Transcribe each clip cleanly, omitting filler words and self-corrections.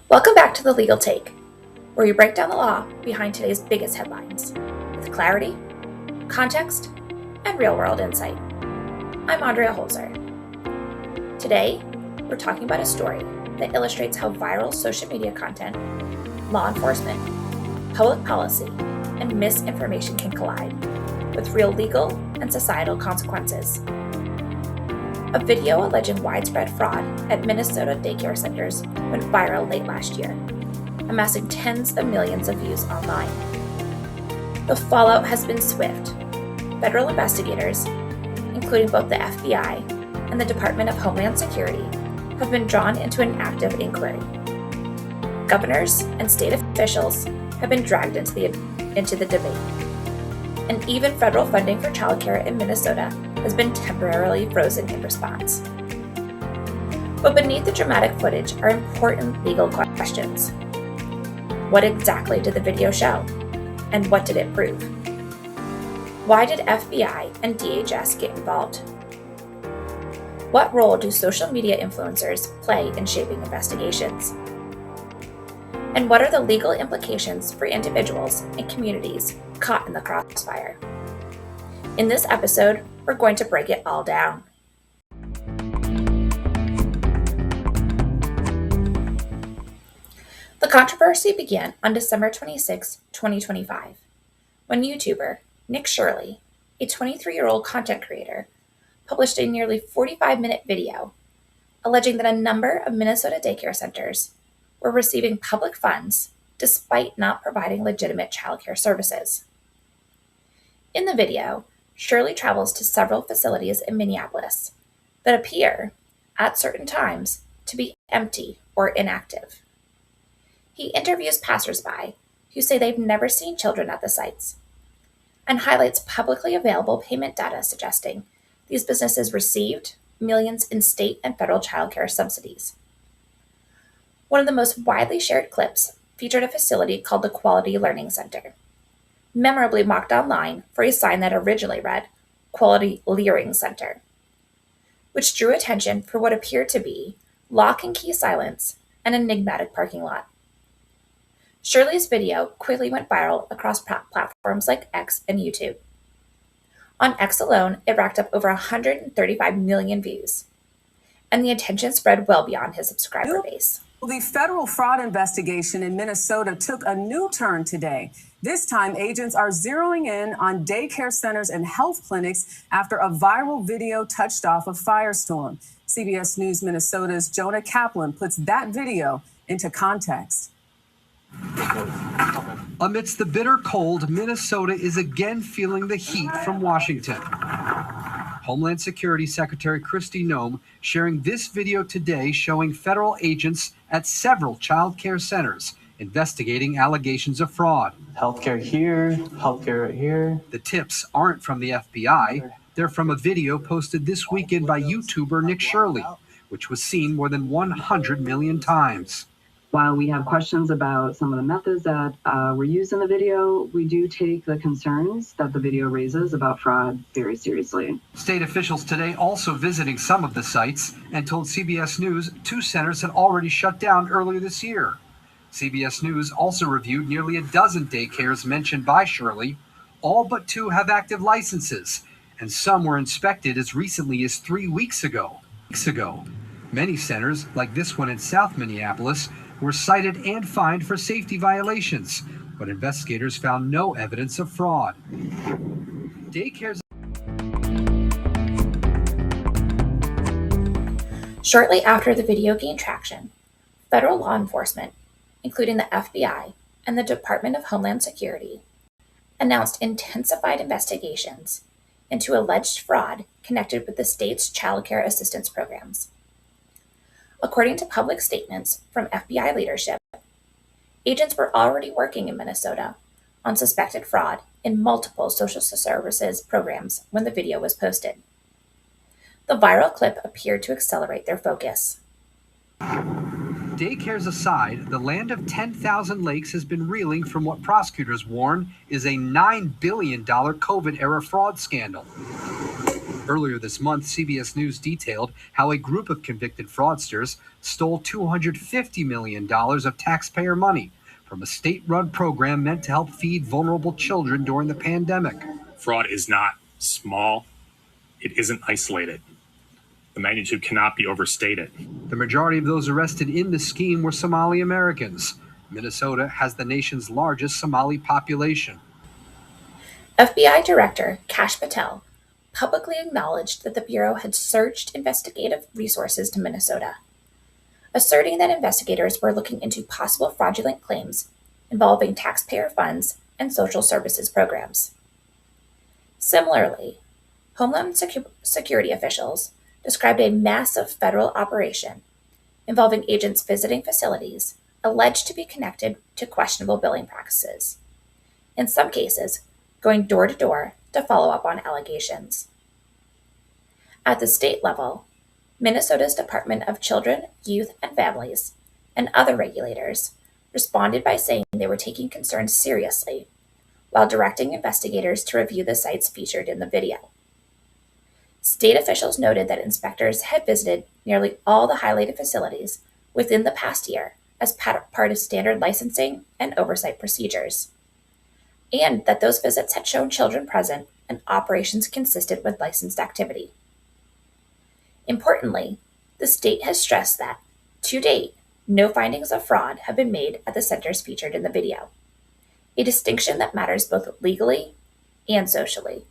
Welcome back to The Legal Take, where we break down the law behind today's biggest headlines with clarity, context, and real-world insight. I'm Andrea Holzer. Today, we're talking about a story that illustrates how viral social media content, law enforcement, public policy, and misinformation can collide with real legal and societal consequences. A video alleging widespread fraud at Minnesota daycare centers went viral late last year, amassing tens of millions of views online. The fallout has been swift. Federal investigators, including both the FBI and the Department of Homeland Security, have been drawn into an active inquiry. Governors and state officials have been dragged into the debate. And even federal funding for childcare in Minnesota has been temporarily frozen in response. But beneath the dramatic footage are important legal questions. What exactly did the video show? And what did it prove? Why did FBI and DHS get involved? What role do social media influencers play in shaping investigations? And what are the legal implications for individuals and communities caught in the crossfire? In this episode, we're going to break it all down. The controversy began on December 26, 2025, when YouTuber Nick Shirley, a 23-year-old content creator, published a nearly 45-minute video alleging that a number of Minnesota daycare centers were receiving public funds despite not providing legitimate childcare services. In the video, Shirley travels to several facilities in Minneapolis that appear, at certain times, to be empty or inactive. He interviews passersby who say they've never seen children at the sites, and highlights publicly available payment data suggesting these businesses received millions in state and federal childcare subsidies. One of the most widely shared clips featured a facility called the Quality Learning Center, memorably mocked online for a sign that originally read Quality Leering Center, which drew attention for what appeared to be lock and key silence and enigmatic parking lot. Shirley's video quickly went viral across platforms like X and YouTube. On X alone, it racked up over 135 million views, and the attention spread well beyond his subscriber base. The federal fraud investigation in Minnesota took a new turn today. This time, agents are zeroing in on daycare centers and health clinics after a viral video touched off a firestorm. CBS News Minnesota's Jonah Kaplan puts that video into context. Amidst the bitter cold, Minnesota is again feeling the heat from Washington. Homeland Security Secretary Kristi Noem sharing this video today showing federal agents at several child care centers investigating allegations of fraud. Healthcare here, healthcare right here. The tips aren't from the FBI. They're from a video posted this weekend by YouTuber Nick Shirley, which was seen more than 100 million times. While we have questions about some of the methods that were used in the video, we do take the concerns that the video raises about fraud very seriously. State officials today also visiting some of the sites and told CBS News 2 centers had already shut down earlier this year. CBS News also reviewed nearly a dozen daycares mentioned by Shirley. All but 2 have active licenses, and some were inspected as recently as 3 weeks ago. Many centers, like this one in South Minneapolis, were cited and fined for safety violations, but investigators found no evidence of fraud. Daycares. Shortly after the video gained traction, federal law enforcement, including the FBI and the Department of Homeland Security, announced intensified investigations into alleged fraud connected with the state's child care assistance programs. According to public statements from FBI leadership, agents were already working in Minnesota on suspected fraud in multiple social services programs when the video was posted. The viral clip appeared to accelerate their focus. Daycares aside, the land of 10,000 lakes has been reeling from what prosecutors warn is a $9 billion COVID-era fraud scandal. Earlier this month, CBS News detailed how a group of convicted fraudsters stole $250 million of taxpayer money from a state-run program meant to help feed vulnerable children during the pandemic. Fraud is not small. It isn't isolated. The magnitude cannot be overstated. The majority of those arrested in the scheme were Somali Americans. Minnesota has the nation's largest Somali population. FBI Director Kash Patel publicly acknowledged that the Bureau had surged investigative resources to Minnesota, asserting that investigators were looking into possible fraudulent claims involving taxpayer funds and social services programs. Similarly, Homeland Security officials described a massive federal operation involving agents visiting facilities alleged to be connected to questionable billing practices, in some cases going door to door to follow up on allegations. At the state level, Minnesota's Department of Children, Youth, and Families and other regulators responded by saying they were taking concerns seriously while directing investigators to review the sites featured in the video. State officials noted that inspectors had visited nearly all the highlighted facilities within the past year as part of standard licensing and oversight procedures, and that those visits had shown children present and operations consistent with licensed activity. Importantly, the state has stressed that, to date, no findings of fraud have been made at the centers featured in the video, a distinction that matters both legally and socially.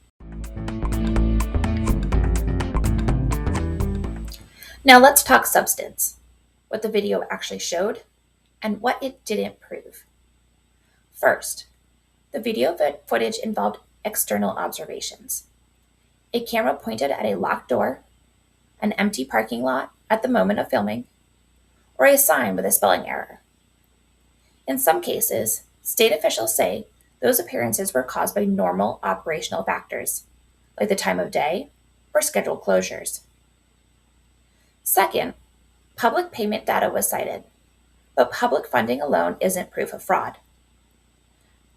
Now let's talk substance, what the video actually showed and what it didn't prove. First, the video footage involved external observations. A camera pointed at a locked door, an empty parking lot at the moment of filming, or a sign with a spelling error. In some cases, state officials say those appearances were caused by normal operational factors, like the time of day or scheduled closures. Second, public payment data was cited, but public funding alone isn't proof of fraud.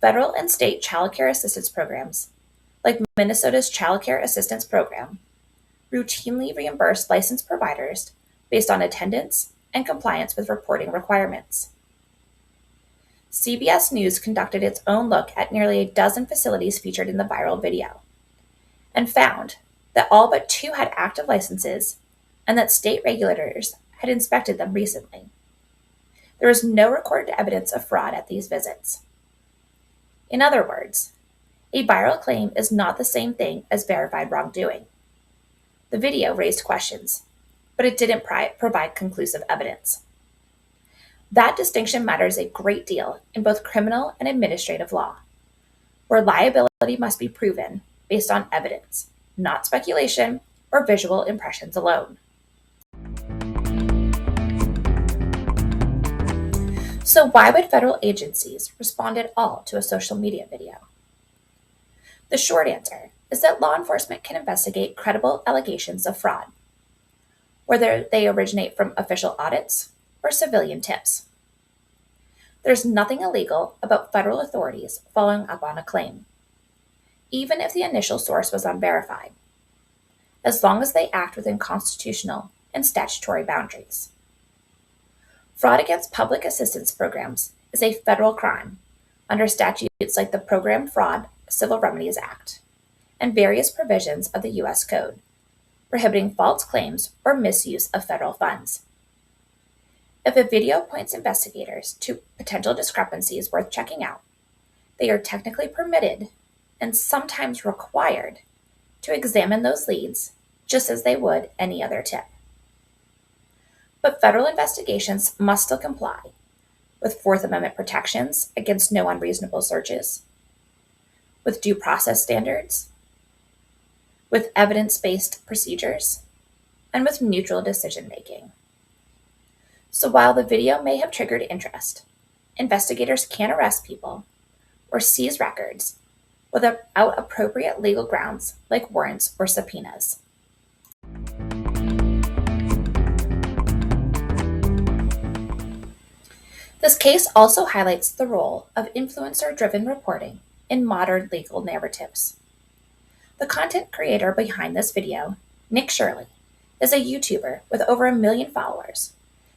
Federal and state child care assistance programs, like Minnesota's Child Care Assistance Program, routinely reimburse licensed providers based on attendance and compliance with reporting requirements. CBS News conducted its own look at nearly a dozen facilities featured in the viral video and found that all but 2 had active licenses and that state regulators had inspected them recently. There was no recorded evidence of fraud at these visits. In other words, a viral claim is not the same thing as verified wrongdoing. The video raised questions, but it didn't provide conclusive evidence. That distinction matters a great deal in both criminal and administrative law, where liability must be proven based on evidence, not speculation or visual impressions alone. So why would federal agencies respond at all to a social media video? The short answer is that law enforcement can investigate credible allegations of fraud, whether they originate from official audits or civilian tips. There's nothing illegal about federal authorities following up on a claim, even if the initial source was unverified, as long as they act within constitutional and statutory boundaries. Fraud against public assistance programs is a federal crime under statutes like the Program Fraud Civil Remedies Act and various provisions of the U.S. Code, prohibiting false claims or misuse of federal funds. If a video points investigators to potential discrepancies worth checking out, they are technically permitted and sometimes required to examine those leads just as they would any other tip. But federal investigations must still comply with Fourth Amendment protections against no unreasonable searches, with due process standards, with evidence-based procedures, and with neutral decision-making. So while the video may have triggered interest, investigators can arrest people or seize records without appropriate legal grounds like warrants or subpoenas. This case also highlights the role of influencer-driven reporting in modern legal narratives. The content creator behind this video, Nick Shirley, is a YouTuber with over 1 million followers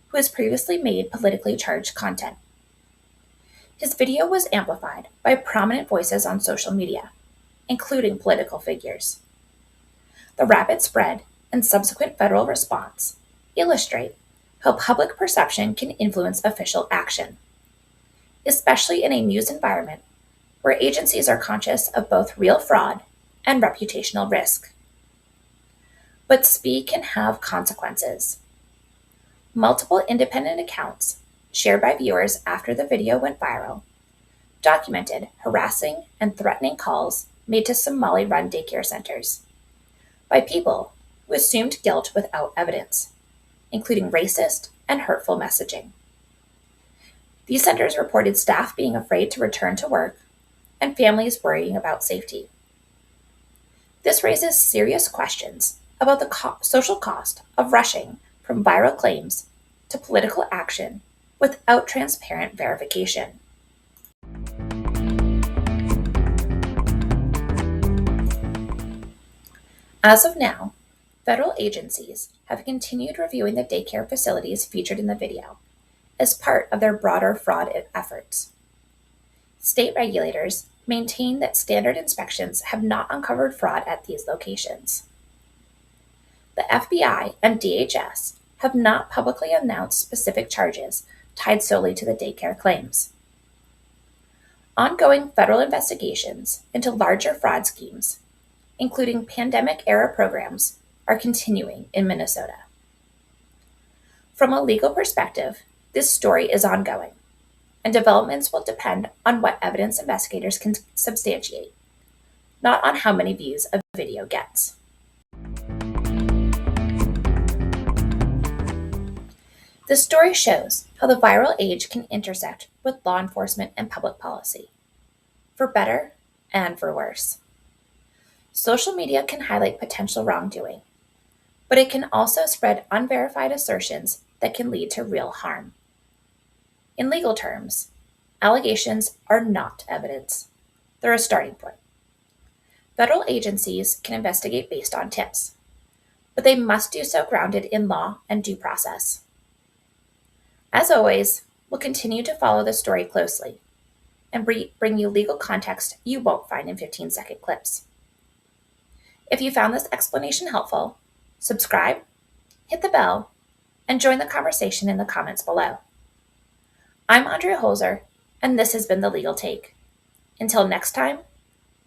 who has previously made politically charged content. His video was amplified by prominent voices on social media, including political figures. The rapid spread and subsequent federal response illustrate how public perception can influence official action, especially in a news environment where agencies are conscious of both real fraud and reputational risk. But speed can have consequences. Multiple independent accounts, shared by viewers after the video went viral, documented harassing and threatening calls made to Somali-run daycare centers by people who assumed guilt without evidence, including racist and hurtful messaging. These centers reported staff being afraid to return to work and families worrying about safety. This raises serious questions about the social cost of rushing from viral claims to political action without transparent verification. As of now, federal agencies have continued reviewing the daycare facilities featured in the video as part of their broader fraud efforts. State regulators maintain that standard inspections have not uncovered fraud at these locations. The FBI and DHS have not publicly announced specific charges tied solely to the daycare claims. Ongoing federal investigations into larger fraud schemes, including pandemic-era programs, are continuing in Minnesota. From a legal perspective, this story is ongoing, and developments will depend on what evidence investigators can substantiate, not on how many views a video gets. This story shows how the viral age can intersect with law enforcement and public policy, for better and for worse. Social media can highlight potential wrongdoing, but it can also spread unverified assertions that can lead to real harm. In legal terms, allegations are not evidence. They're a starting point. Federal agencies can investigate based on tips, but they must do so grounded in law and due process. As always, we'll continue to follow the story closely and bring you legal context you won't find in 15-second clips. If you found this explanation helpful, subscribe, hit the bell, and join the conversation in the comments below. I'm Andrea Holzer, and this has been The Legal Take. Until next time,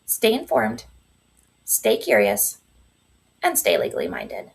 stay informed, stay curious, and stay legally minded.